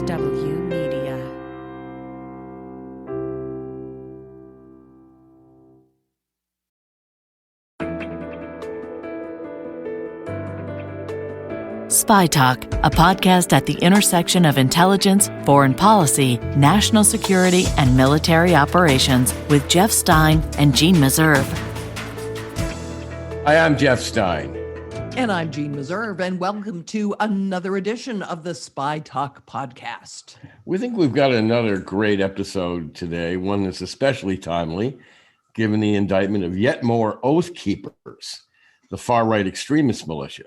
XW Media. Spy Talk, a podcast at the intersection of intelligence, foreign policy, national security, and military operations with Jeff Stein and Jeanne Meserve. Hi, I'm Jeff Stein. And I'm Jeanne Meserve, and welcome to another edition of the Spy Talk podcast. We think we've got another great episode today, one that's especially timely, given the indictment of yet more Oath Keepers, the far-right extremist militia,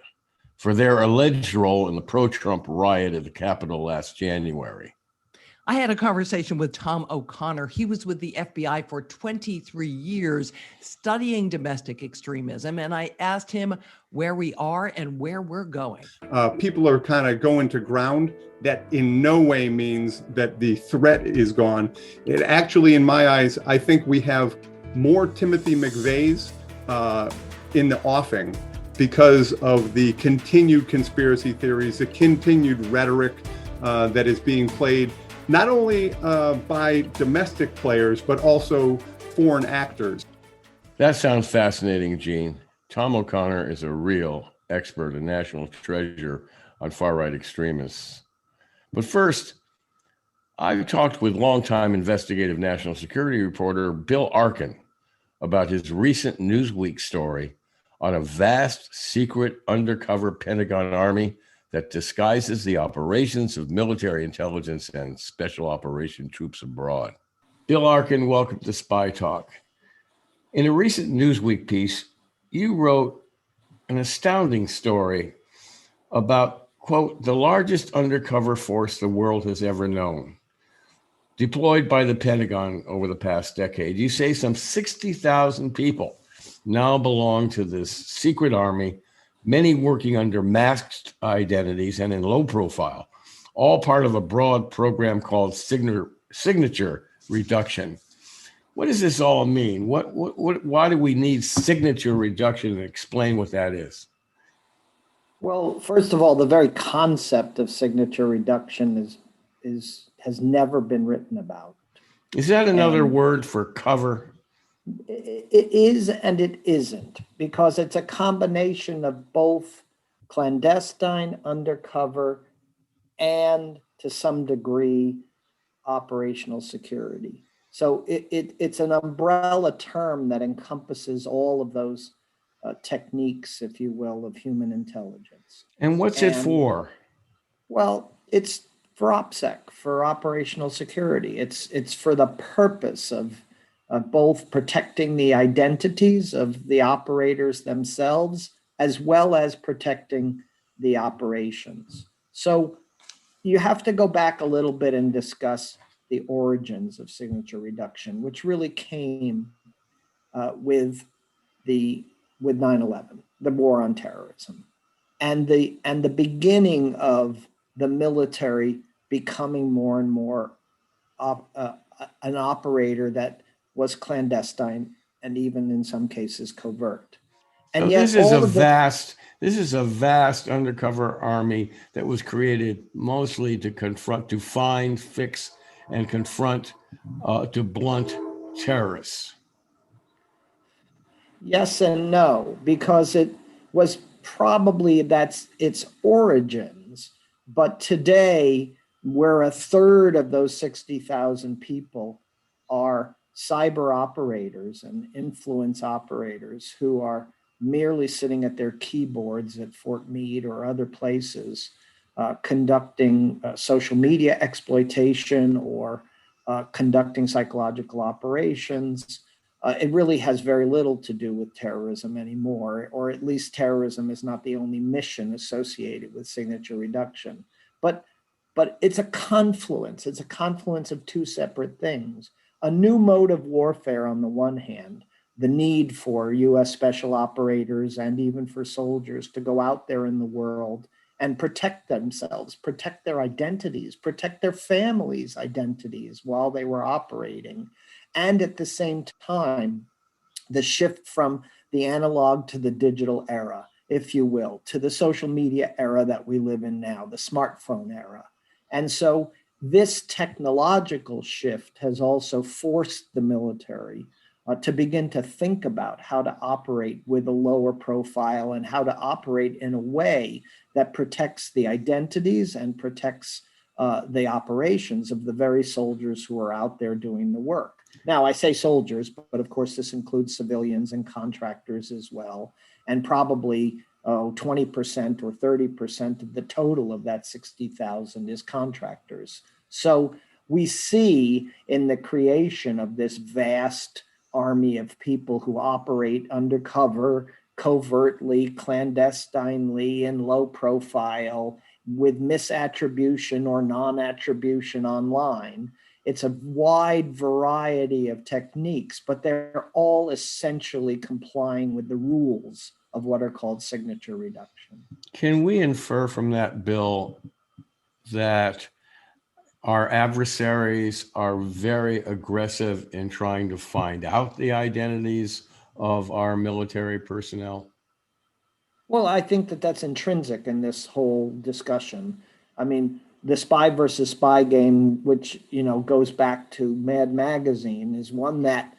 for their alleged role in the pro-Trump riot at the Capitol last January. I had a conversation with Tom O'Connor. He was with the FBI for 23 years studying domestic extremism, and I asked him where we are and where we're going. People are kind of going to ground that in no way means that the threat is gone. It actually, in my eyes, I think we have more Timothy McVeighs in the offing because of the continued conspiracy theories, the continued rhetoric that is being played, not only by domestic players, but also foreign actors. That sounds fascinating, Jeanne. Tom O'Connor is a real expert, a national treasure on far-right extremists. But first, I've talked with longtime investigative national security reporter Bill Arkin about his recent Newsweek story on a vast, secret, undercover Pentagon army that disguises the operations of military intelligence and special operation troops abroad. Bill Arkin, welcome to Spy Talk. In a recent Newsweek piece, you wrote an astounding story about, quote, the largest undercover force the world has ever known, deployed by the Pentagon over the past decade. You say some 60,000 people now belong to this secret army, many working under masked identities and in low profile, all part of a broad program called signature reduction. What does this all mean? Why do we need signature reduction, and explain what that is? Well, first of all, the very concept of signature reduction has never been written about. Is that another word for cover? It is and it isn't, because it's a combination of both clandestine, undercover, and to some degree, operational security. So it's an umbrella term that encompasses all of those techniques, if you will, of human intelligence. And what's it for? Well, it's for OPSEC, for operational security. It's for the purpose of both protecting the identities of the operators themselves, as well as protecting the operations. So you have to go back a little bit and discuss the origins of signature reduction, which really came with 9/11, the war on terrorism, and the beginning of the military becoming more and more an operator that was clandestine and even in some cases covert. And so yet this is a vast undercover army that was created mostly to find, fix, and confront, to blunt terrorists. Yes and no, because it was probably that's its origins. But today, where a third of those 60,000 people are cyber operators and influence operators who are merely sitting at their keyboards at Fort Meade or other places, conducting social media exploitation or conducting psychological operations. It really has very little to do with terrorism anymore, or at least terrorism is not the only mission associated with signature reduction. But it's a confluence. It's a confluence of two separate things. A new mode of warfare on the one hand, the need for U.S. special operators and even for soldiers to go out there in the world and protect themselves, protect their identities, protect their families' identities while they were operating. And at the same time, the shift from the analog to the digital era, if you will, to the social media era that we live in now, the smartphone era. And so this technological shift has also forced the military to begin to think about how to operate with a lower profile and how to operate in a way that protects the identities and protects the operations of the very soldiers who are out there doing the work. Now, I say soldiers, but of course this includes civilians and contractors as well, and probably 20% or 30% of the total of that 60,000 is contractors. So we see in the creation of this vast army of people who operate undercover, covertly, clandestinely, in low profile, with misattribution or non-attribution online. It's a wide variety of techniques, but they're all essentially complying with the rules of what are called signature reduction. Can we infer from that, Bill, that our adversaries are very aggressive in trying to find out the identities of our military personnel? Well, I think that that's intrinsic in this whole discussion. I mean, the spy versus spy game, which, you know, goes back to Mad Magazine, is one that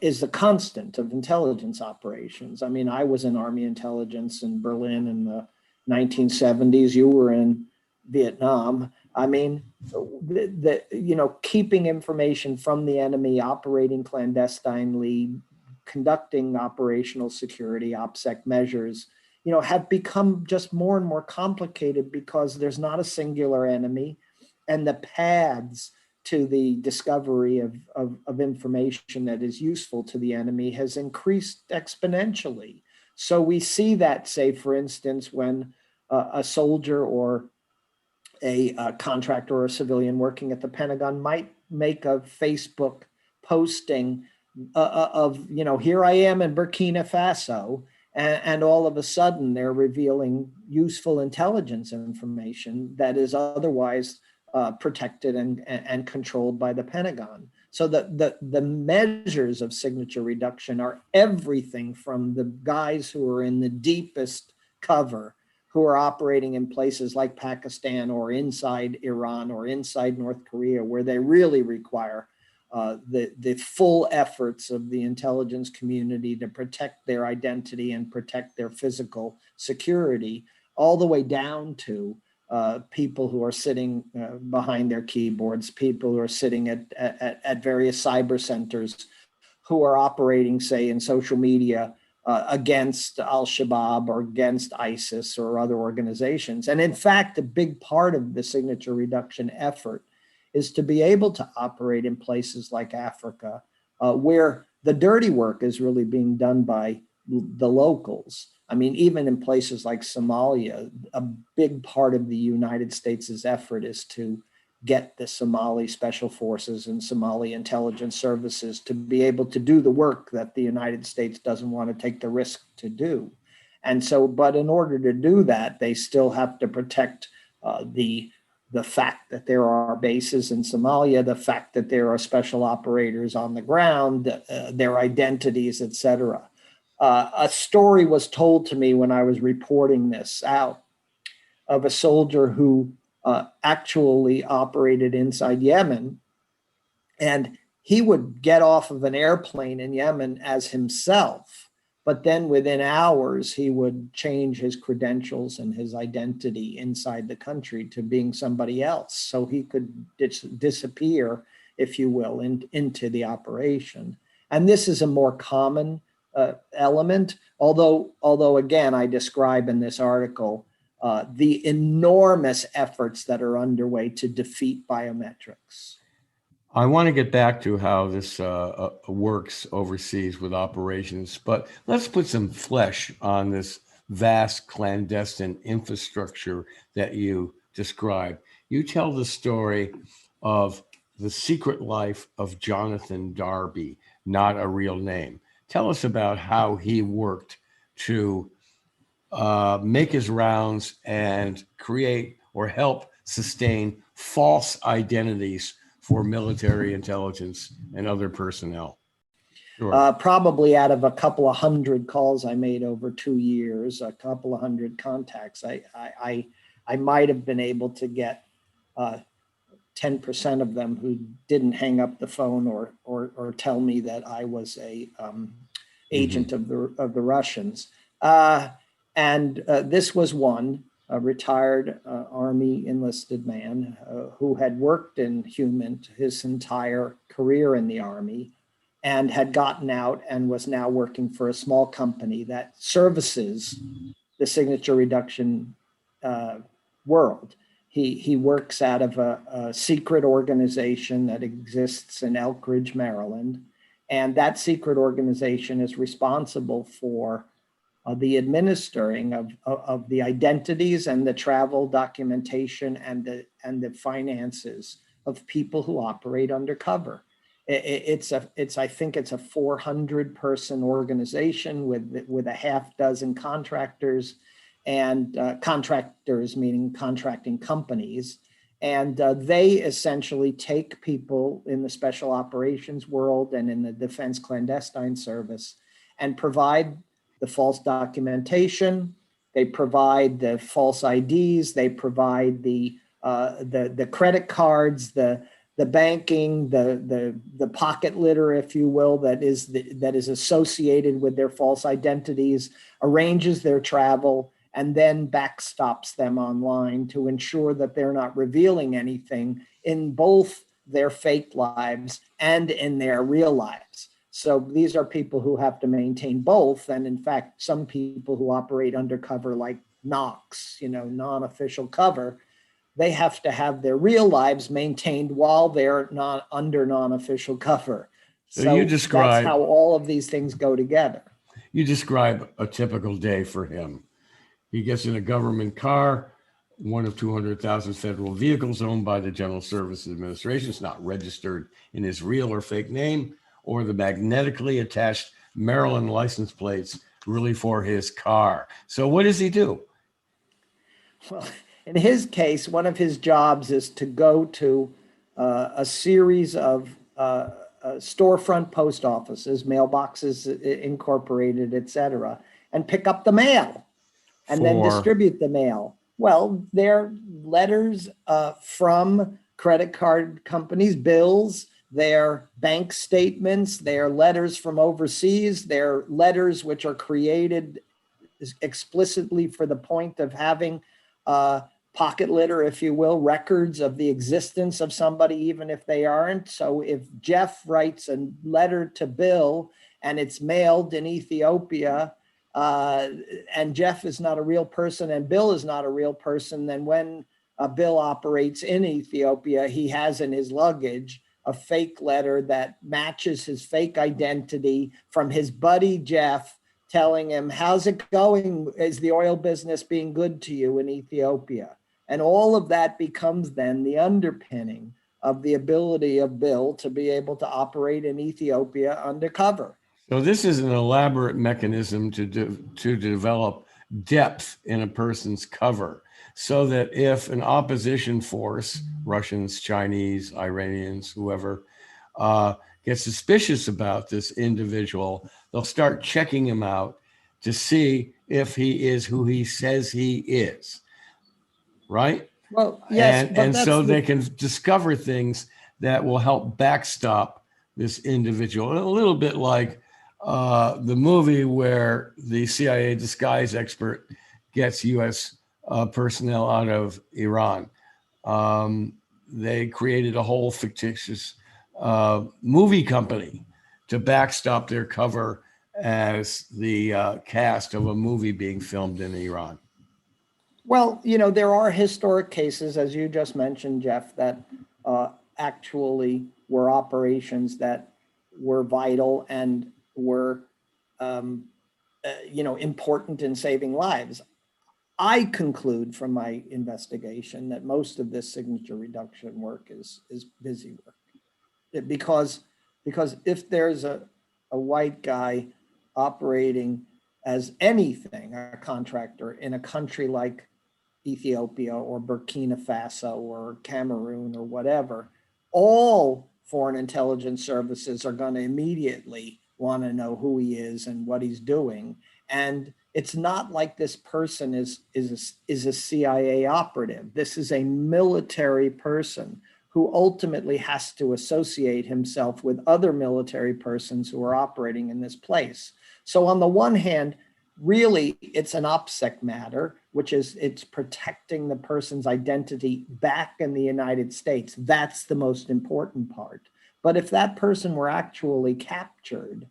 is the constant of intelligence operations. I mean, I was in Army intelligence in Berlin in the 1970s. You were in Vietnam. I mean, keeping information from the enemy, operating clandestinely, conducting operational security, OPSEC measures, have become just more and more complicated because there's not a singular enemy, and the paths to the discovery of information that is useful to the enemy has increased exponentially. So we see that, say, for instance, when a soldier or a contractor or a civilian working at the Pentagon might make a Facebook posting of, here I am in Burkina Faso, and all of a sudden they're revealing useful intelligence information that is otherwise protected and controlled by the Pentagon. So the measures of signature reduction are everything from the guys who are in the deepest cover, who are operating in places like Pakistan or inside Iran or inside North Korea, where they really require the full efforts of the intelligence community to protect their identity and protect their physical security, all the way down to people who are sitting behind their keyboards, people who are sitting at various cyber centers, who are operating, say, in social media against Al-Shabaab or against ISIS or other organizations. And in fact, a big part of the signature reduction effort is to be able to operate in places like Africa, where the dirty work is really being done by the locals. I mean, even in places like Somalia, a big part of the United States' effort is to get the Somali special forces and Somali intelligence services to be able to do the work that the United States doesn't want to take the risk to do. And so, but in order to do that, they still have to protect the fact that there are bases in Somalia, the fact that there are special operators on the ground, their identities, et cetera. A story was told to me when I was reporting this out of a soldier who actually operated inside Yemen, and he would get off of an airplane in Yemen as himself, but then within hours, he would change his credentials and his identity inside the country to being somebody else. So he could disappear, if you will, into the operation. And this is a more common element, although again, I describe in this article the enormous efforts that are underway to defeat biometrics. I want to get back to how this works overseas with operations, but let's put some flesh on this vast clandestine infrastructure that you describe. You tell the story of the secret life of Jonathan Darby, not a real name. Tell us about how he worked to make his rounds and create or help sustain false identities for military intelligence and other personnel. Sure. Probably out of a couple of hundred calls I made over 2 years, a couple of hundred contacts, I might have been able to get 10% of them who didn't hang up the phone or tell me that I was a agent of the Russians. This was one, a retired Army enlisted man who had worked in Human his entire career in the Army and had gotten out and was now working for a small company that services the signature reduction world. He works out of a secret organization that exists in Elk Ridge, Maryland. And that secret organization is responsible for the administering of the identities and the travel documentation and the finances of people who operate undercover. I think it's a 400-person organization with a half dozen contractors, and contractors meaning contracting companies. And they essentially take people in the special operations world and in the defense clandestine service and provide the false documentation. They provide the false IDs. They provide the credit cards, the banking, the pocket litter, if you will, that is associated with their false identities, arranges their travel, and then backstops them online to ensure that they're not revealing anything in both their fake lives and in their real lives. So these are people who have to maintain both. And in fact, some people who operate undercover, like Knox, non-official cover, they have to have their real lives maintained while they're not under non-official cover. So you describe, that's how all of these things go together. You describe a typical day for him. He gets in a government car, one of 200,000 federal vehicles owned by the General Services Administration. It's not registered in his real or fake name, or the magnetically attached Maryland license plates really for his car. So what does he do? Well, in his case, one of his jobs is to go to a series of storefront post offices, mailboxes incorporated, et cetera, and pick up the mail and then distribute the mail. Well, they're letters from credit card companies, bills, they're bank statements, they're letters from overseas, they're letters which are created explicitly for the point of having pocket litter, if you will, records of the existence of somebody, even if they aren't. So if Jeff writes a letter to Bill and it's mailed in Ethiopia, and Jeff is not a real person and Bill is not a real person, then when Bill operates in Ethiopia, he has in his luggage a fake letter that matches his fake identity from his buddy Jeff, telling him, how's it going? Is the oil business being good to you in Ethiopia? And all of that becomes then the underpinning of the ability of Bill to be able to operate in Ethiopia undercover. So this is an elaborate mechanism to develop depth in a person's cover, so that if an opposition force, Russians, Chinese, Iranians, whoever, gets suspicious about this individual, they'll start checking him out to see if he is who he says he is, right? Well, yes. And so they can discover things that will help backstop this individual. A little bit like the movie where the CIA disguise expert gets U.S. Personnel out of Iran. They created a whole fictitious movie company to backstop their cover as the cast of a movie being filmed in Iran. Well, there are historic cases, as you just mentioned, Jeff, that actually were operations that were vital and were, important in saving lives. I conclude from my investigation that most of this signature reduction work is busy work. Because if there's a white guy operating as anything, a contractor in a country like Ethiopia or Burkina Faso or Cameroon or whatever, all foreign intelligence services are going to immediately want to know who he is and what he's doing. And it's not like this person is a CIA operative. This is a military person who ultimately has to associate himself with other military persons who are operating in this place. So on the one hand, really, it's an OPSEC matter, which is it's protecting the person's identity back in the United States. That's the most important part. But if that person were actually captured,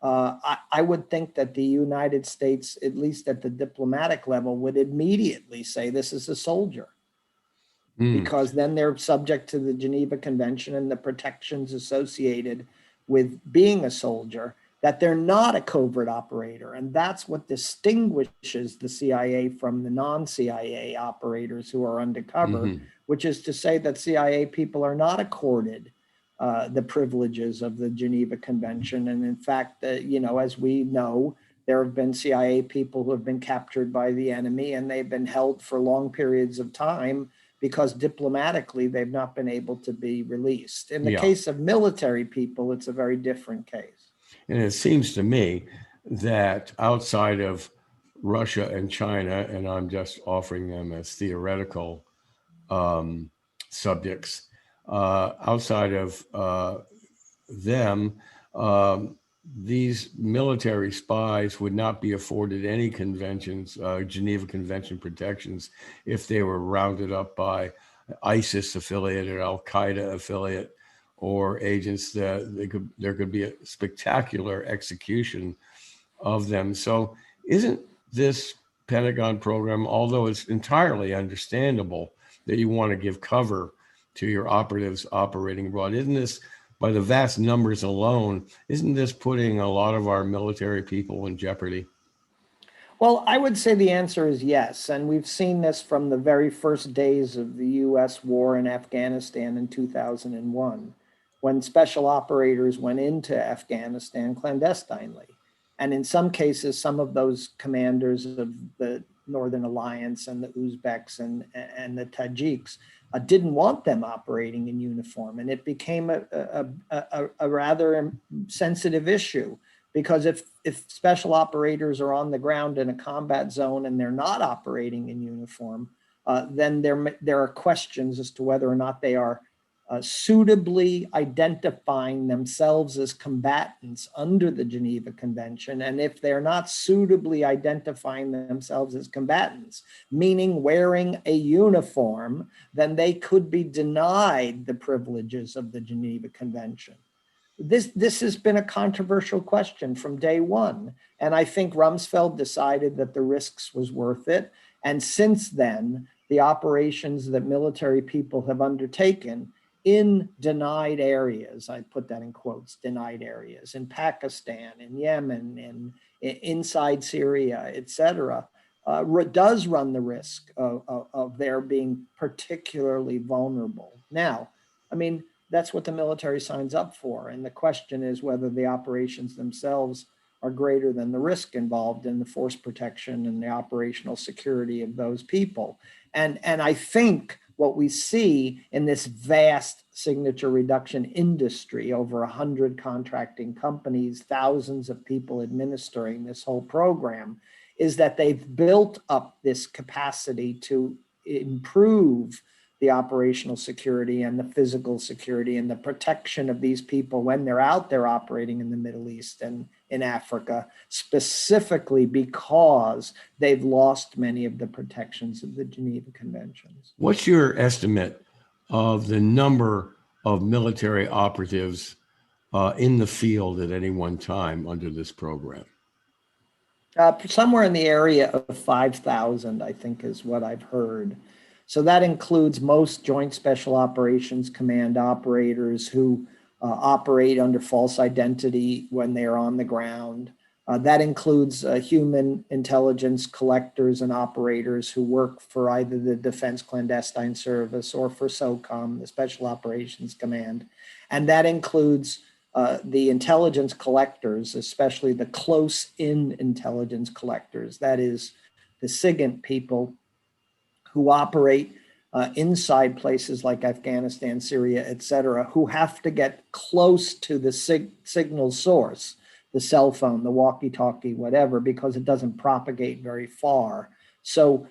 I would think that the United States, at least at the diplomatic level, would immediately say this is a soldier, because then they're subject to the Geneva Convention and the protections associated with being a soldier, that they're not a covert operator. And that's what distinguishes the CIA from the non-CIA operators who are undercover, which is to say that CIA people are not accorded the privileges of the Geneva Convention. And in fact, as we know, there have been CIA people who have been captured by the enemy, and they've been held for long periods of time because diplomatically they've not been able to be released. In the case of military people, it's a very different case. And it seems to me that outside of Russia and China, and I'm just offering them as theoretical subjects, outside of them, these military spies would not be afforded any conventions, Geneva Convention protections, if they were rounded up by ISIS affiliate or Al Qaeda affiliate, or agents that there could be a spectacular execution of them. So isn't this Pentagon program, although it's entirely understandable that you want to give cover to your operatives operating abroad, isn't this, by the vast numbers alone, isn't this putting a lot of our military people in jeopardy? Well, I would say the answer is yes. And we've seen this from the very first days of the US war in Afghanistan in 2001, when special operators went into Afghanistan clandestinely. And in some cases, some of those commanders of the Northern Alliance and the Uzbeks and the Tajiks didn't want them operating in uniform. And it became a rather sensitive issue, because if special operators are on the ground in a combat zone and they're not operating in uniform, then there are questions as to whether or not they are suitably identifying themselves as combatants under the Geneva Convention. And if they're not suitably identifying themselves as combatants, meaning wearing a uniform, then they could be denied the privileges of the Geneva Convention. This has been a controversial question from day one. And I think Rumsfeld decided that the risks was worth it. And since then, the operations that military people have undertaken in denied areas, I put that in quotes, denied areas, in Pakistan, in Yemen, in inside Syria, et cetera, does run the risk of their being particularly vulnerable. Now, I mean, that's what the military signs up for. And the question is whether the operations themselves are greater than the risk involved in the force protection and the operational security of those people. And I think what we see in this vast signature reduction industry, over 100 contracting companies, thousands of people administering this whole program, is that they've built up this capacity to improve the operational security and the physical security and the protection of these people when they're out there operating in the Middle East and in Africa, specifically because they've lost many of the protections of the Geneva Conventions. What's your estimate of the number of military operatives in the field at any one time under this program? Somewhere in the area of 5,000, I think, is what I've heard. So that includes most Joint Special Operations Command operators who operate under false identity when they are on the ground. That includes human intelligence collectors and operators who work for either the Defense Clandestine Service or for SOCOM, the Special Operations Command. And that includes the intelligence collectors, especially the close-in intelligence collectors. That is the SIGINT people who operate inside places like Afghanistan, Syria, et cetera, who have to get close to the signal source, the cell phone, the walkie-talkie, whatever, because it doesn't propagate very far. So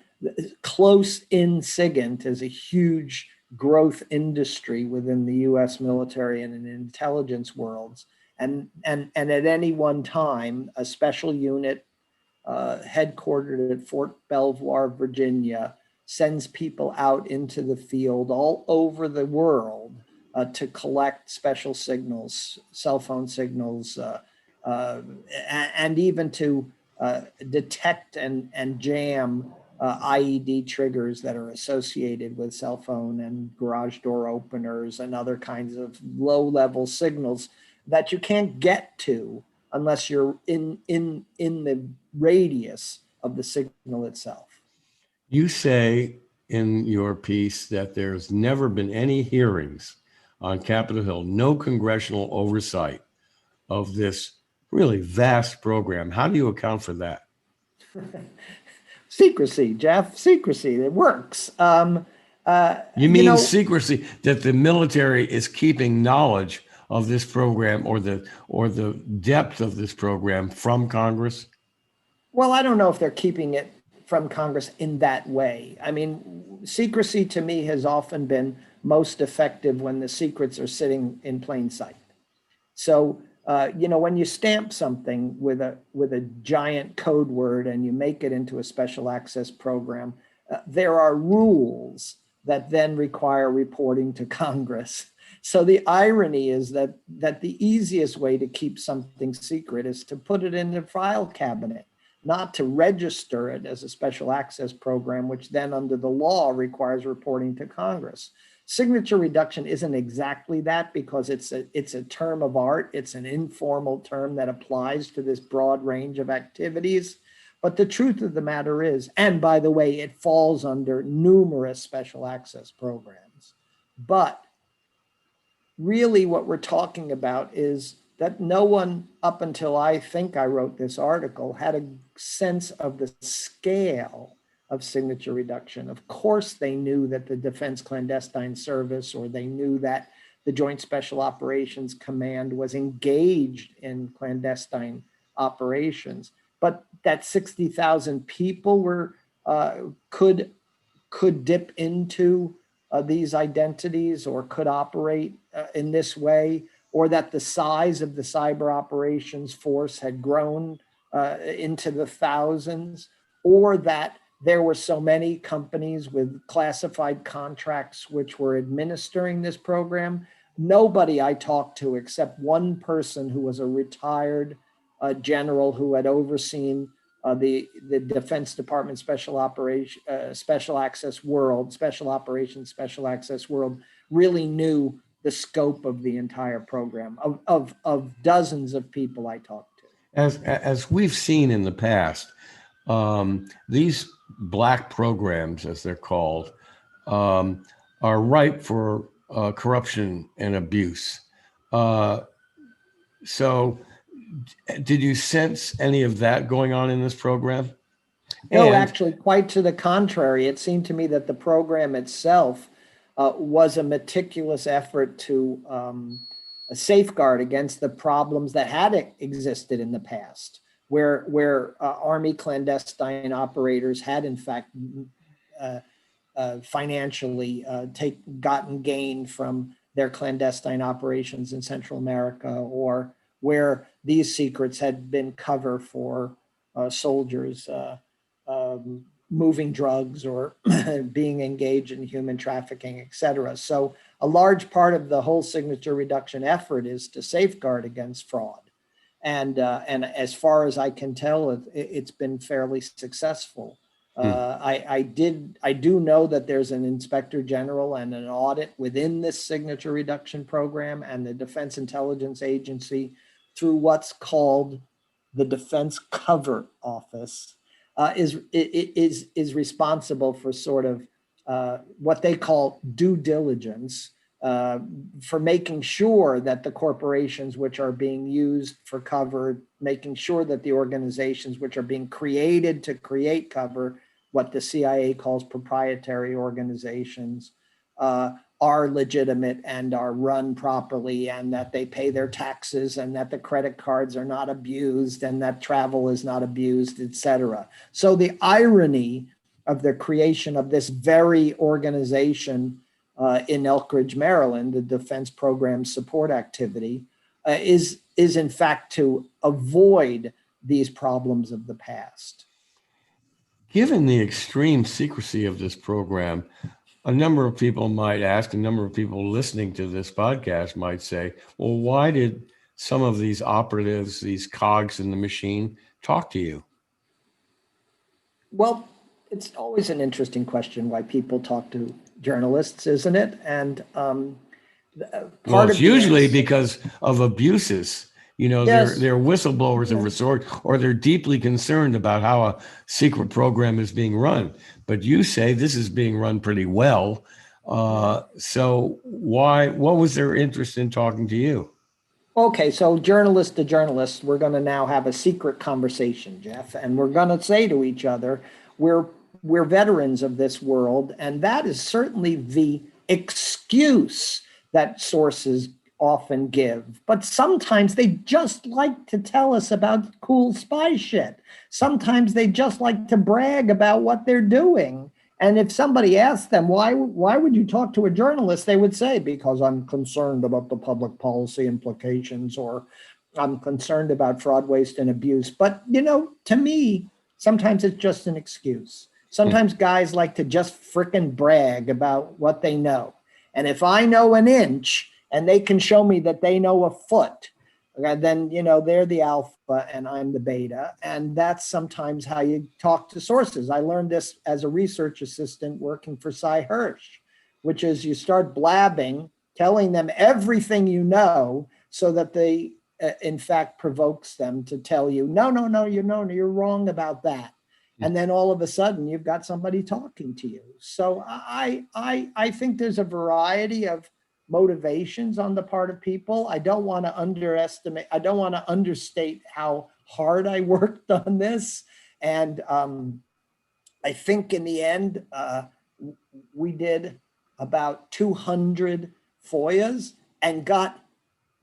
close in SIGINT is a huge growth industry within the U.S. military and in intelligence worlds. And at any one time, a special unit headquartered at Fort Belvoir, Virginia, sends people out into the field all over the world to collect special signals, cell phone signals, and even to detect and jam IED triggers that are associated with cell phone and garage door openers and other kinds of low-level signals that you can't get to unless you're in the radius of the signal itself. You say in your piece that there's never been any hearings on Capitol Hill, no congressional oversight of this really vast program. How do you account for that? Secrecy, Jeff, secrecy. It works. You mean secrecy, that the military is keeping knowledge of this program or the depth of this program from Congress? Well, I don't know if they're keeping it from Congress in that way. I mean, secrecy to me has often been most effective when the secrets are sitting in plain sight. So, when you stamp something with a giant code word and you make it into a special access program, there are rules that then require reporting to Congress. So the irony is that the easiest way to keep something secret is to put it in the file cabinet, not to register it as a special access program, which then under the law requires reporting to Congress. Signature reduction isn't exactly that because it's a term of art. It's an informal term that applies to this broad range of activities. But the truth of the matter is, and by the way, it falls under numerous special access programs. But really what we're talking about is that no one, up until I think I wrote this article, had a sense of the scale of signature reduction. Of course, they knew that the Defense Clandestine Service, or they knew that the Joint Special Operations Command was engaged in clandestine operations, but that 60,000 people were could dip into these identities or could operate in this way, or that the size of the cyber operations force had grown into the thousands, or that there were so many companies with classified contracts which were administering this program. Nobody I talked to, except one person who was a retired general who had overseen the Defense Department Special Access World, really knew the scope of the entire program of dozens of people I talked to. As we've seen in the past, these black programs, as they're called, are ripe for corruption and abuse. So did you sense any of that going on in this program? No, actually, quite to the contrary. It seemed to me that the program itself was a meticulous effort to safeguard against the problems that had existed in the past, where Army clandestine operators had, in fact, financially gotten gain from their clandestine operations in Central America, or where these secrets had been cover for soldiers moving drugs or being engaged in human trafficking, et cetera. So a large part of the whole signature reduction effort is to safeguard against fraud. And as far as I can tell, it's been fairly successful. I do know that there's an inspector general and an audit within this signature reduction program, and the Defense Intelligence Agency, through what's called the Defense Cover Office, is responsible for sort of what they call due diligence, for making sure that the corporations which are being used for cover, making sure that the organizations which are being created to create cover, what the CIA calls proprietary organizations, are legitimate and are run properly, and that they pay their taxes, and that the credit cards are not abused, and that travel is not abused, et cetera. So the irony of the creation of this very organization in Elk Ridge, Maryland, the Defense Program Support Activity, is in fact to avoid these problems of the past. Given the extreme secrecy of this program, a number of people might ask, a number of people listening to this podcast might say, well, why did some of these operatives, these cogs in the machine, talk to you? Well, it's always an interesting question why people talk to journalists, isn't it? And Well, it's usually because of abuses. You know, Yes. they're whistleblowers of a sort, or they're deeply concerned about how a secret program is being run. But you say this is being run pretty well. So what was their interest in talking to you? Okay, so journalist to journalist, we're going to now have a secret conversation, Jeff, and we're going to say to each other, we're veterans of this world, and that is certainly the excuse that sources often give. But sometimes they just like to tell us about cool spy shit. Sometimes they just like to brag about what they're doing. And if somebody asked them, why would you talk to a journalist? They would say, because I'm concerned about the public policy implications, or I'm concerned about fraud, waste, and abuse. But, you know, to me, sometimes it's just an excuse. Sometimes guys like to just frickin' brag about what they know. And if I know an inch and they can show me that they know a foot, then, you know, they're the alpha and I'm the beta. And that's sometimes how you talk to sources. I learned this as a research assistant working for Cy Hirsch, which is you start blabbing, telling them everything you know so that they, in fact, provokes them to tell you, no, you're wrong about that. And then all of a sudden you've got somebody talking to you. So I think there's a variety of motivations on the part of people. I don't want to understate how hard I worked on this. And I think in the end, we did about 200 FOIAs and got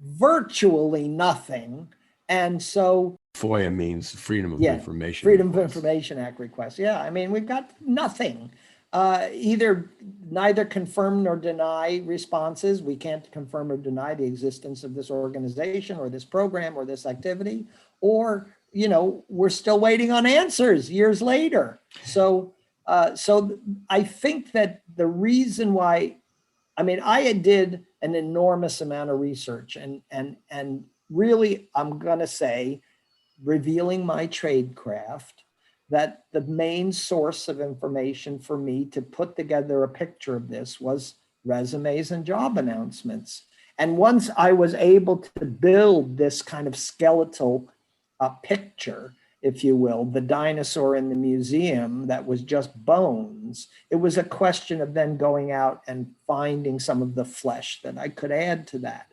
virtually nothing. And so FOIA means Freedom of Information. Freedom of Information Act requests. Yeah, I mean, we've got nothing. Neither confirm nor deny responses. We can't confirm or deny the existence of this organization or this program or this activity, or, you know, we're still waiting on answers years later. So I think that the reason why, I mean, I did an enormous amount of research and really, I'm going to say, revealing my tradecraft, that the main source of information for me to put together a picture of this was resumes and job announcements. And once I was able to build this kind of skeletal picture, if you will, the dinosaur in the museum that was just bones, it was a question of then going out and finding some of the flesh that I could add to that.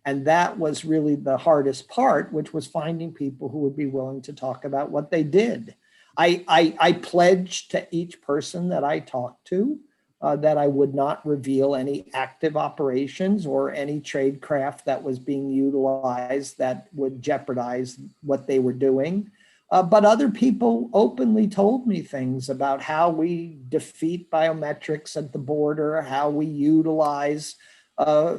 And that was really the hardest part, which was finding people who would be willing to talk about what they did. I pledged to each person that I talked to that I would not reveal any active operations or any tradecraft that was being utilized that would jeopardize what they were doing. But other people openly told me things about how we defeat biometrics at the border, how we utilize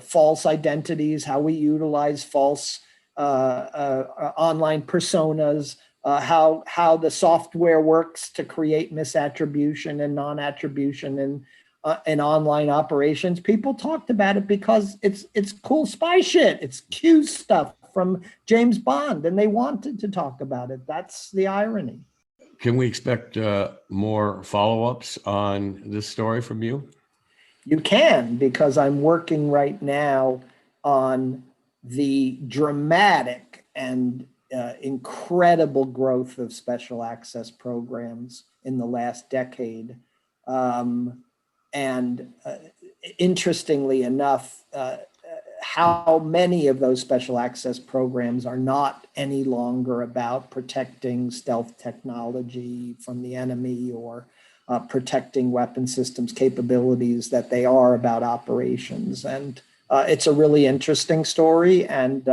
false identities, how we utilize false online personas, how the software works to create misattribution and non-attribution in online operations. People talked about it because it's cool spy shit. It's Q stuff from James Bond, and they wanted to talk about it. That's the irony. Can we expect more follow-ups on this story from you? You can, because I'm working right now on the dramatic and incredible growth of special access programs in the last decade. Interestingly enough, how many of those special access programs are not any longer about protecting stealth technology from the enemy or protecting weapon systems capabilities, that they are about operations. And it's a really interesting story, and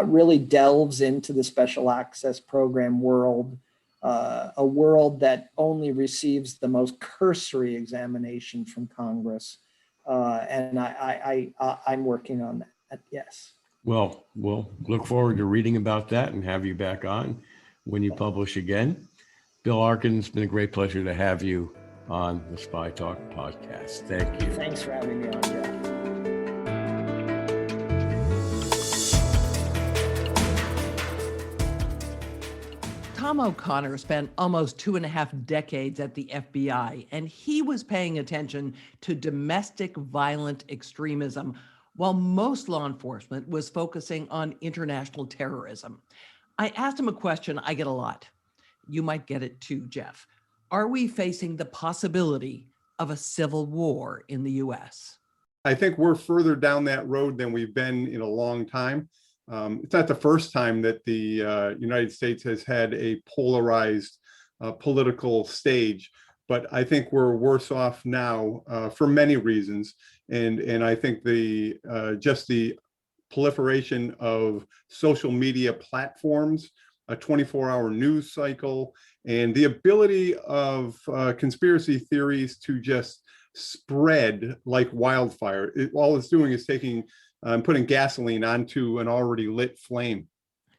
really delves into the special access program world, a world that only receives the most cursory examination from Congress. And I'm working on that. Yes. Well, we'll look forward to reading about that and have you back on when you publish again. Bill Arkin, it's been a great pleasure to have you on the Spy Talk podcast. Thank you. Thanks for having me on, Jeff. Tom O'Connor spent almost 2.5 decades at the FBI, and he was paying attention to domestic violent extremism, while most law enforcement was focusing on international terrorism. I asked him a question I get a lot. You might get it too, Jeff. Are we facing the possibility of a civil war in the U.S.? I think we're further down that road than we've been in a long time. It's not the first time that the United States has had a polarized political stage, but I think we're worse off now for many reasons. And I think just the proliferation of social media platforms, a 24-hour news cycle, and the ability of conspiracy theories to just spread like wildfire. All it's doing is putting gasoline onto an already lit flame.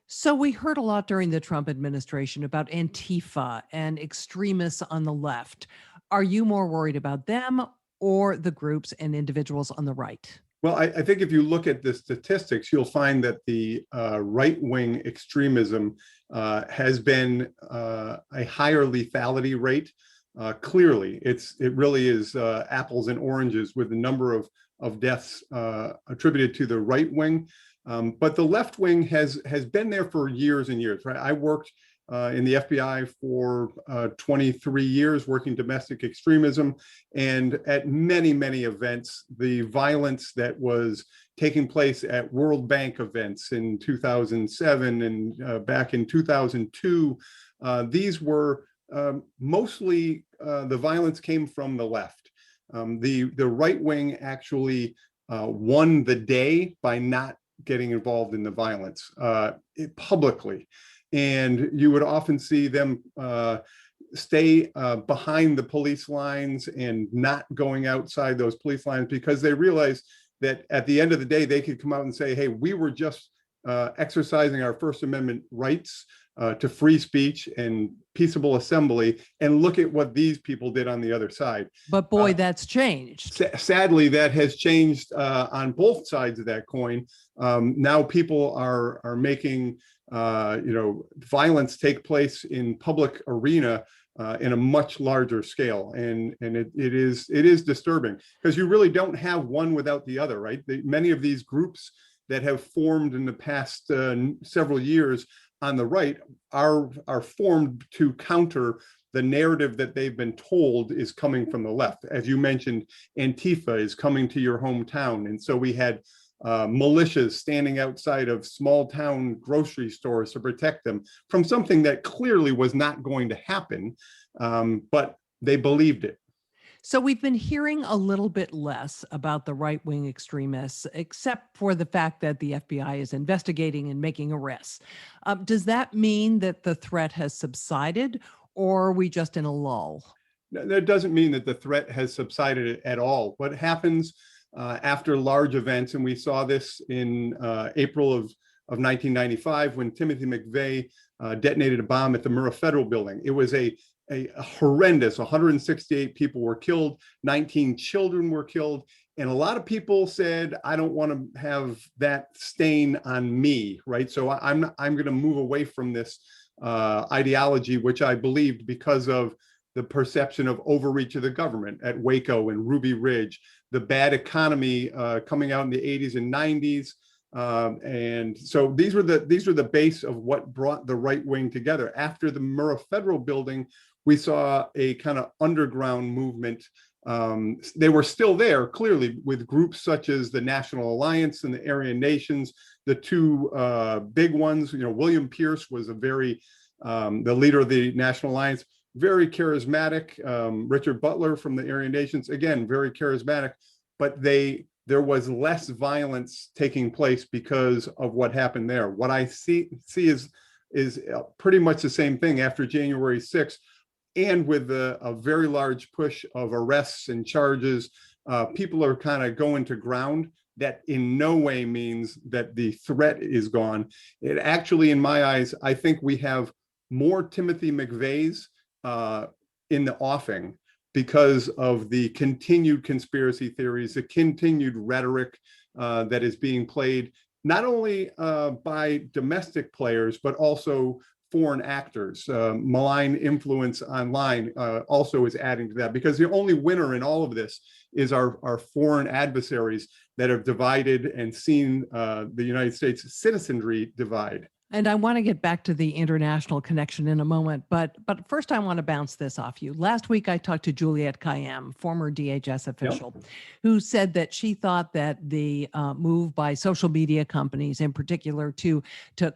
So we heard a lot during the Trump administration about Antifa and extremists on the left. Are you more worried about them or the groups and individuals on the right? Well, I think if you look at the statistics, you'll find that the right-wing extremism has been a higher lethality rate. Clearly, it really is apples and oranges with the number of deaths attributed to the right wing. But the left wing has been there for years and years, right? I worked in the FBI for 23 years working domestic extremism. And at many, many events, the violence that was taking place at World Bank events in 2007 and back in 2002, these were mostly the violence came from the left. The right wing actually won the day by not getting involved in the violence publicly. And you would often see them stay behind the police lines and not going outside those police lines because they realized that at the end of the day, they could come out and say, hey, we were just exercising our First Amendment rights to free speech and peaceable assembly, and look at what these people did on the other side. But boy, that's changed. Sadly, that has changed on both sides of that coin. Now people are making violence take place in public arena in a much larger scale, and it is disturbing because you really don't have one without the other, right? Many of these groups that have formed in the past several years on the right are formed to counter the narrative that they've been told is coming from the left. As you mentioned, Antifa is coming to your hometown, and so we had militias standing outside of small town grocery stores to protect them from something that clearly was not going to happen, but they believed it. So we've been hearing a little bit less about the right-wing extremists, except for the fact that the FBI is investigating and making arrests. Does that mean that the threat has subsided, or are we just in a lull? That doesn't mean that the threat has subsided at all. What happens after large events, and we saw this in April of 1995 when Timothy McVeigh detonated a bomb at the Murrah Federal Building. It was a horrendous, 168 people were killed, 19 children were killed. And a lot of people said, I don't want to have that stain on me, right? So I'm going to move away from this ideology, which I believed because of the perception of overreach of the government at Waco and Ruby Ridge, the bad economy coming out in the 80s and 90s. And so these were the base of what brought the right wing together. After the Murrah Federal Building, we saw a kind of underground movement. They were still there, clearly, with groups such as the National Alliance and the Aryan Nations, the two big ones. William Pierce was the leader of the National Alliance, very charismatic. Richard Butler from the Aryan Nations, again, very charismatic, but there was less violence taking place because of what happened there. What I see is pretty much the same thing after January 6th, and with a very large push of arrests and charges people are kind of going to ground that in no way means that the threat is gone. It actually, in my eyes, I think we have more Timothy McVeighs in the offing because of the continued conspiracy theories, the continued rhetoric that is being played, not only by domestic players, but also foreign actors. Malign influence online also is adding to that, because the only winner in all of this is our foreign adversaries that have divided and seen the United States citizenry divide. And I want to get back to the international connection in a moment, but first I want to bounce this off you. Last week I talked to Juliette Kayyem, former DHS official, who said that she thought that the move by social media companies in particular to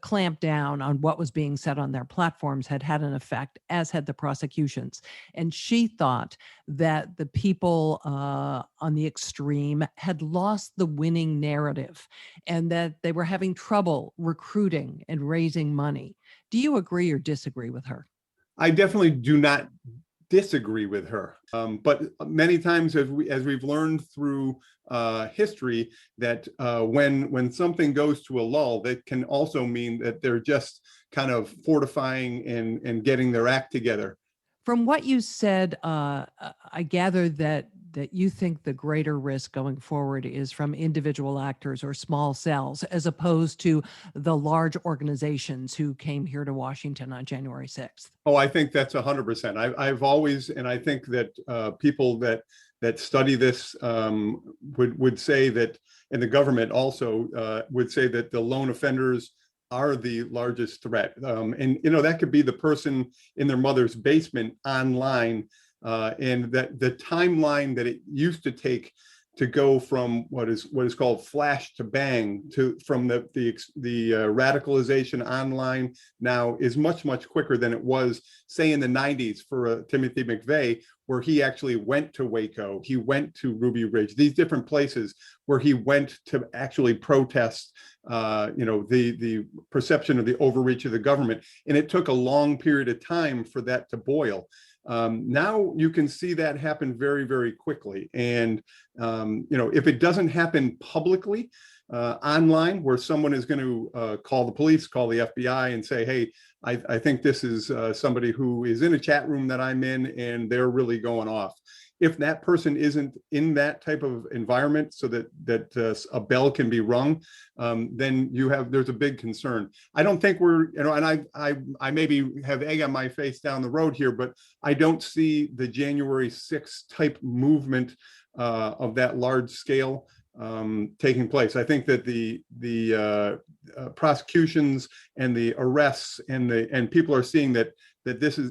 clamp down on what was being said on their platforms had had an effect, as had the prosecutions. And she thought that the people on the extreme had lost the winning narrative and that they were having trouble recruiting and raising money. Do you agree or disagree with her? I definitely do not disagree with her. But many times, as we've learned through history, that when something goes to a lull, that can also mean that they're just kind of fortifying and getting their act together. From what you said, I gather that you think the greater risk going forward is from individual actors or small cells, as opposed to the large organizations who came here to Washington on January 6th. Oh, I think that's 100%. I've always, and I think that people that study this would say that, and the government also would say that the lone offenders are the largest threat. And, that could be the person in their mother's basement online, and that the timeline that it used to take to go from what is called flash to bang from the radicalization online now is much quicker than it was, say, in the 90s for Timothy McVeigh, where he actually went to Waco, he went to Ruby Ridge, these different places where he went to actually protest the perception of the overreach of the government. And it took a long period of time for that to boil. Now you can see that happen very, very quickly. And, if it doesn't happen publicly, online, where someone is going to call the police, call the FBI and say, hey, I think this is somebody who is in a chat room that I'm in and they're really going off. If that person isn't in that type of environment so that a bell can be rung, then there's a big concern. I don't think and I maybe have egg on my face down the road here, but I don't see the January 6th type movement of that large scale taking place. I think that the prosecutions and the arrests and people are seeing that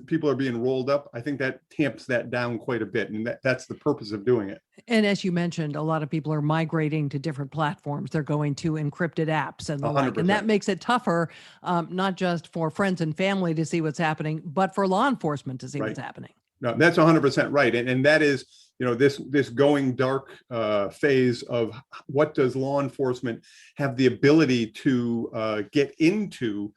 people are being rolled up. I think that tamps that down quite a bit, and that's the purpose of doing it. And as you mentioned, a lot of people are migrating to different platforms. They're going to encrypted apps and the 100%. like, and that makes it tougher, not just for friends and family to see what's happening, but for law enforcement to see what's happening. No, that's 100% right, and that is, this going dark phase of what does law enforcement have the ability to get into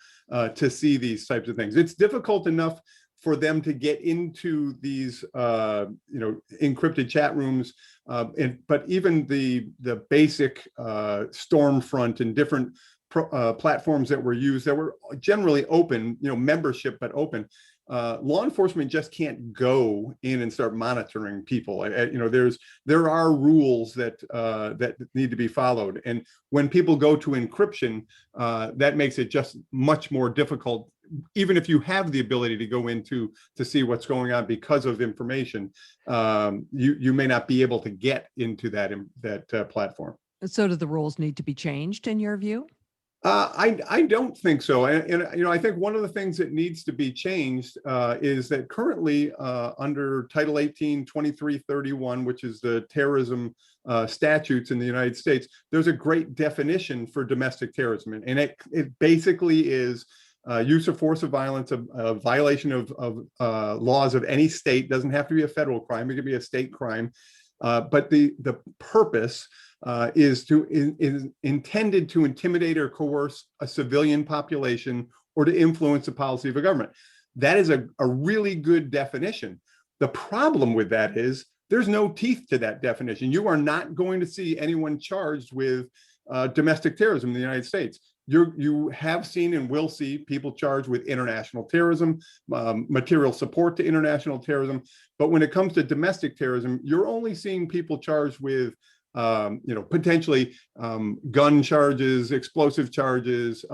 to see these types of things. It's difficult enough for them to get into these encrypted chat rooms, but even the basic Stormfront and different platforms that were used that were generally open, membership but open. Law enforcement just can't go in and start monitoring people. There are rules that need to be followed, and when people go to encryption, that makes it just much more difficult. Even if you have the ability to go into to see what's going on because of information, you may not be able to get into that platform. So do the rules need to be changed in your view? I don't think so. And I think one of the things that needs to be changed is that currently under Title 18, 2331, which is the terrorism statutes in the United States, there's a great definition for domestic terrorism. And it basically is use of force or violence, a violation of laws of any state. Doesn't have to be a federal crime. It could be a state crime. But the purpose is intended to intimidate or coerce a civilian population or to influence the policy of a government. That is a really good definition. The problem with that is there's no teeth to that definition. You are not going to see anyone charged with domestic terrorism in the United States. You have seen and will see people charged with international terrorism, material support to international terrorism. But when it comes to domestic terrorism, you're only seeing people charged with, potentially gun charges, explosive charges,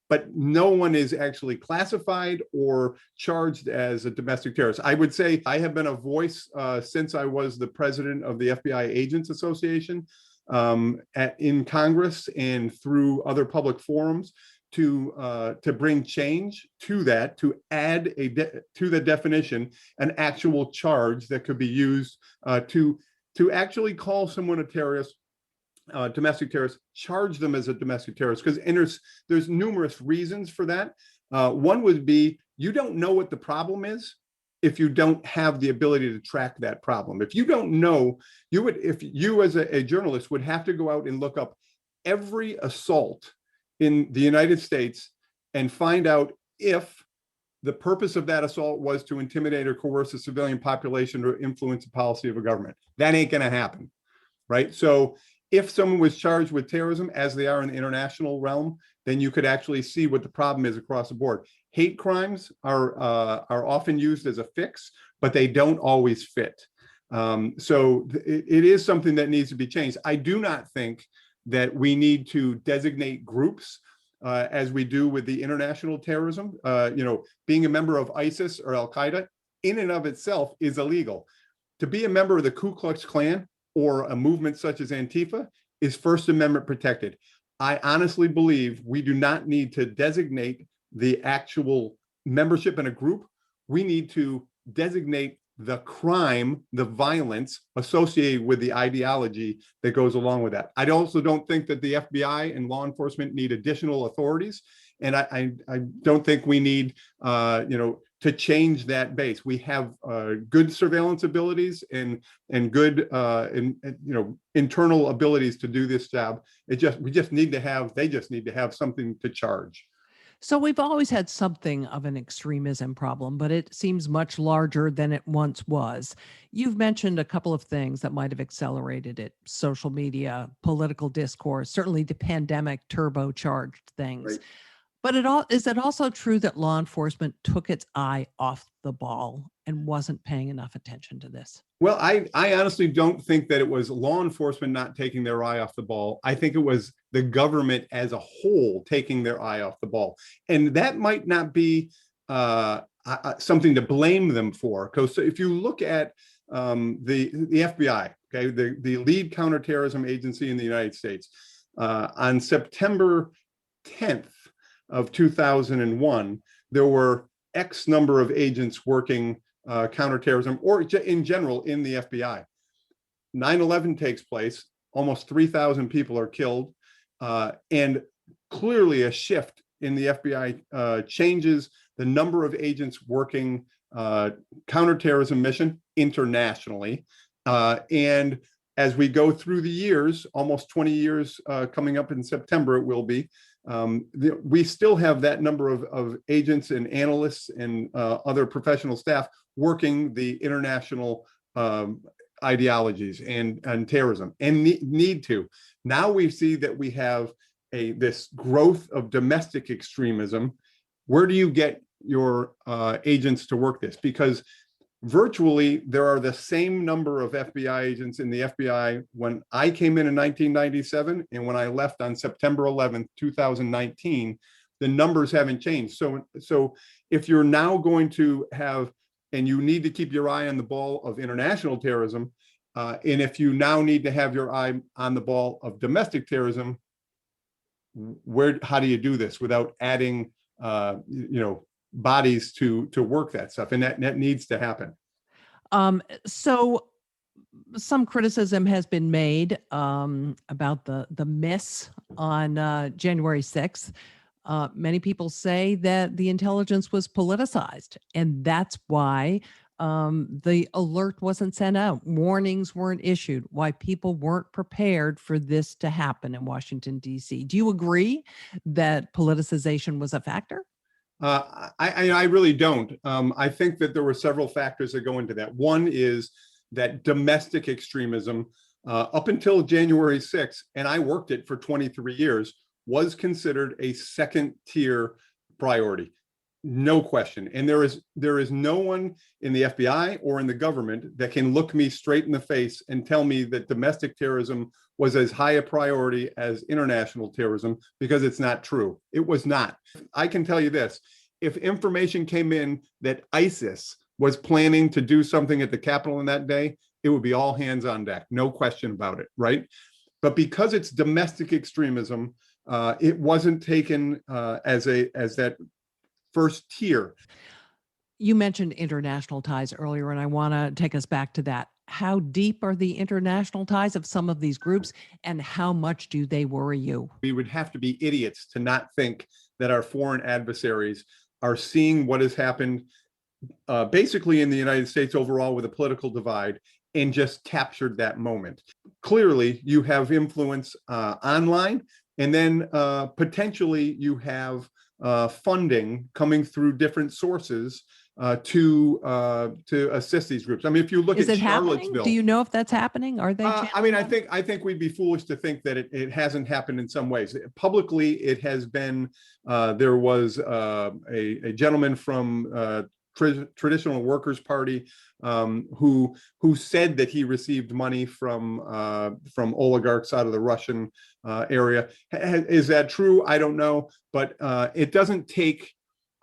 but no one is actually classified or charged as a domestic terrorist. I would say I have been a voice since I was the president of the FBI Agents Association in Congress and through other public forums to bring change to that, to add to the definition an actual charge that could be used to actually call someone a terrorist, domestic terrorist, charge them as a domestic terrorist, because there's numerous reasons for that. One would be you don't know what the problem is if you don't have the ability to track that problem. If you don't know, if you as a journalist would have to go out and look up every assault in the United States and find out if the purpose of that assault was to intimidate or coerce a civilian population or influence the policy of a government. That ain't going to happen, right? So if someone was charged with terrorism, as they are in the international realm, then you could actually see what the problem is across the board. Hate crimes are often used as a fix, but they don't always fit. So it is something that needs to be changed. I do not think that we need to designate groups as we do with the international terrorism. Being a member of ISIS or Al Qaeda in and of itself is illegal. To be a member of the Ku Klux Klan or a movement such as Antifa is First Amendment protected. I honestly believe we do not need to designate the actual membership in a group. We need to designate the crime, the violence associated with the ideology that goes along with that. I also don't think that the FBI and law enforcement need additional authorities. And I don't think we need, to change that base. We have good surveillance abilities and good, internal abilities to do this job. They just need to have something to charge. So we've always had something of an extremism problem, but it seems much larger than it once was. You've mentioned a couple of things that might have accelerated it: social media, political discourse, certainly the pandemic turbocharged things. Right. But is it also true that law enforcement took its eye off the ball and wasn't paying enough attention to this? Well, I honestly don't think that it was law enforcement not taking their eye off the ball. I think it was the government as a whole taking their eye off the ball. And that might not be something to blame them for. Because if you look at the FBI, okay, the lead counterterrorism agency in the United States, on September 10th of 2001, there were X number of agents working counterterrorism or in general in the FBI. 9/11 takes place, almost 3,000 people are killed, and clearly a shift in the FBI changes the number of agents working counterterrorism mission internationally. And as we go through the years, almost 20 years coming up in September, it will be, we still have that number of agents and analysts and other professional staff working the international ideologies and terrorism, and need to. Now we see that we have this growth of domestic extremism. Where do you get your agents to work this? Because virtually there are the same number of FBI agents in the FBI when I came in 1997 and when I left on September 11th, 2019. The numbers haven't changed. So if you're now going to have, and you need to keep your eye on the ball of international terrorism, and if you now need to have your eye on the ball of domestic terrorism, how do you do this without adding bodies to work that stuff? And that needs to happen. So some criticism has been made about the miss on January 6th. Many people say that the intelligence was politicized, and that's why the alert wasn't sent out. Warnings weren't issued, why people weren't prepared for this to happen in Washington, D.C. Do you agree that politicization was a factor? I really don't. I think that there were several factors that go into that. One is that domestic extremism up until January 6th, and I worked it for 23 years, was considered a second tier priority. No question. And there is no one in the FBI or in the government that can look me straight in the face and tell me that domestic terrorism was as high a priority as international terrorism, because it's not true. It was not. I can tell you this: if information came in that ISIS was planning to do something at the Capitol in that day, it would be all hands on deck. No question about it, right? But because it's domestic extremism, it wasn't taken as that first tier. You mentioned international ties earlier, and I want to take us back to that. How deep are the international ties of some of these groups, and how much do they worry you? We would have to be idiots to not think that our foreign adversaries are seeing what has happened basically in the United States overall with a political divide, and just captured that moment. Clearly, you have influence online, and then potentially you have funding coming through different sources to assist these groups. I mean, if you look Is at it happening? Charlottesville, Do you know if that's happening? Are they? I mean, I think we'd be foolish to think that it hasn't happened in some ways. Publicly, it has been. There was a gentleman from Traditional Workers Party who said that he received money from oligarchs out of the Russian area. Is that true? I don't know, but it doesn't take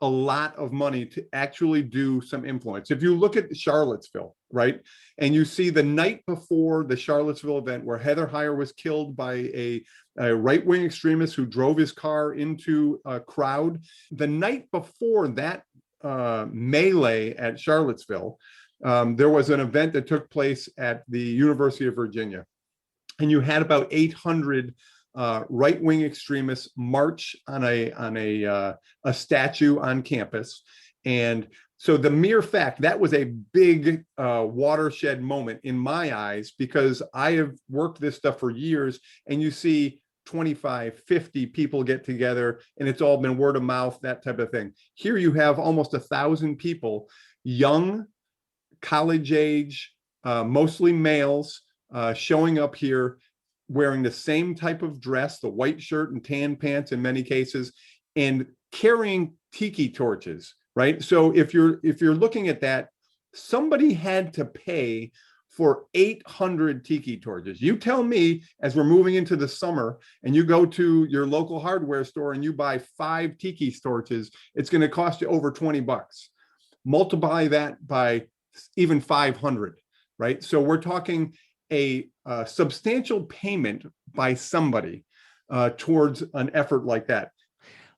a lot of money to actually do some influence. If you look at Charlottesville, right, and you see the night before the Charlottesville event where Heather Heyer was killed by a right-wing extremist who drove his car into a crowd, the night before that melee at Charlottesville, there was an event that took place at the University of Virginia, and you had about 800 right-wing extremists march on a statue on campus. And so the mere fact that was a big watershed moment in my eyes, because I have worked this stuff for years, and you see 25, 50 people get together, and it's all been word of mouth, that type of thing. Here you have almost 1,000 people, young, college age, mostly males, showing up here wearing the same type of dress, the white shirt and tan pants in many cases, and carrying tiki torches, right? So if you're looking at that, somebody had to pay for 800 tiki torches. You tell me, as we're moving into the summer and you go to your local hardware store and you buy 5 tiki torches, it's going to cost you over $20. Multiply that by even 500, right? So we're talking a substantial payment by somebody towards an effort like that.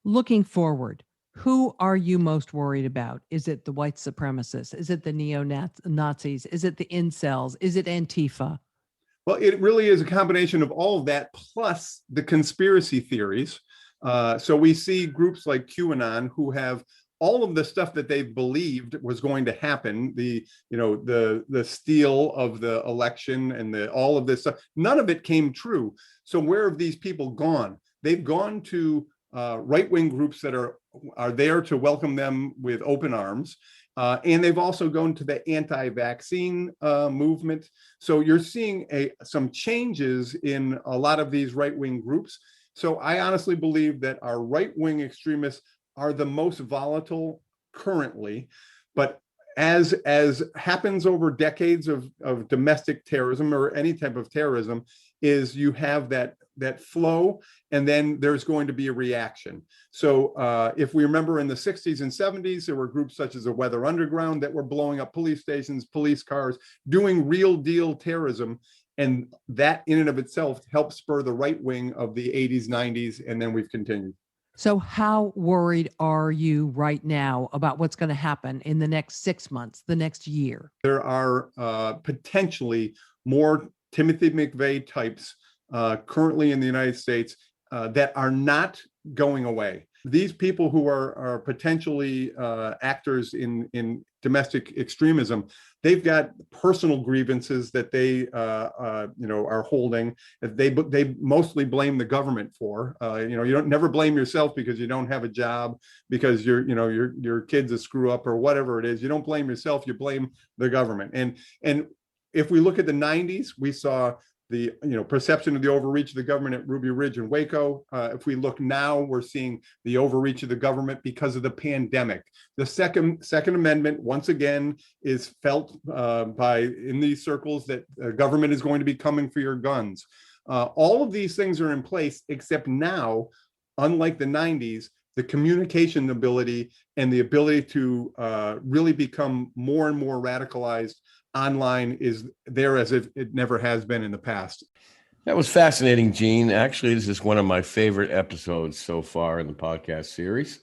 Looking forward, who are you most worried about? Is it the white supremacists? Is it the neo-Nazis? Is it the incels? Is it Antifa? Well, it really is a combination of all of that, plus the conspiracy theories. So we see groups like QAnon who have all of the stuff that they believed was going to happen, the steal of the election and all of this stuff, none of it came true. So where have these people gone? They've gone to right-wing groups that are there to welcome them with open arms. And they've also gone to the anti-vaccine movement. So you're seeing some changes in a lot of these right-wing groups. So I honestly believe that our right-wing extremists are the most volatile currently, but as happens over decades of domestic terrorism or any type of terrorism, is you have that flow, and then there's going to be a reaction. So if we remember in the 60s and 70s, there were groups such as the Weather Underground that were blowing up police stations, police cars, doing real deal terrorism. And that in and of itself helped spur the right wing of the 80s, 90s, and then we've continued. So how worried are you right now about what's going to happen in the next 6 months, the next year? There are potentially more Timothy McVeigh types currently in the United States that are not going away. These people who are potentially actors in domestic extremism, they've got personal grievances that they are holding. They mostly blame the government for. You don't never blame yourself because you don't have a job, because your kid's a screw up or whatever it is. You don't blame yourself. You blame the government. And if we look at the 90s, we saw the perception of the overreach of the government at Ruby Ridge and Waco. If we look now, we're seeing the overreach of the government because of the pandemic. The Second Amendment, once again, is felt in these circles that government is going to be coming for your guns. All of these things are in place, except now, unlike the 90s, the communication ability and the ability to really become more and more radicalized online is there as if it never has been in the past. That was fascinating, Jeanne. Actually, this is one of my favorite episodes so far in the podcast series.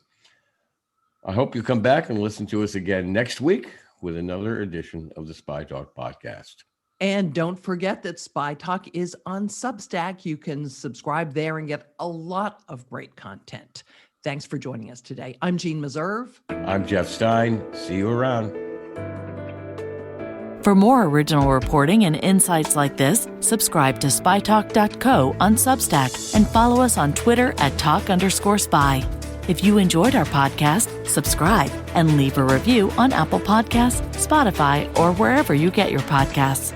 I hope you come back and listen to us again next week with another edition of the Spy Talk podcast. And don't forget that Spy Talk is on Substack. You can subscribe there and get a lot of great content. Thanks for joining us today. I'm Jeanne Meserve. I'm Jeff Stein. See you around. For more original reporting and insights like this, subscribe to spytalk.co on Substack and follow us on Twitter at @talk_spy. If you enjoyed our podcast, subscribe and leave a review on Apple Podcasts, Spotify, or wherever you get your podcasts.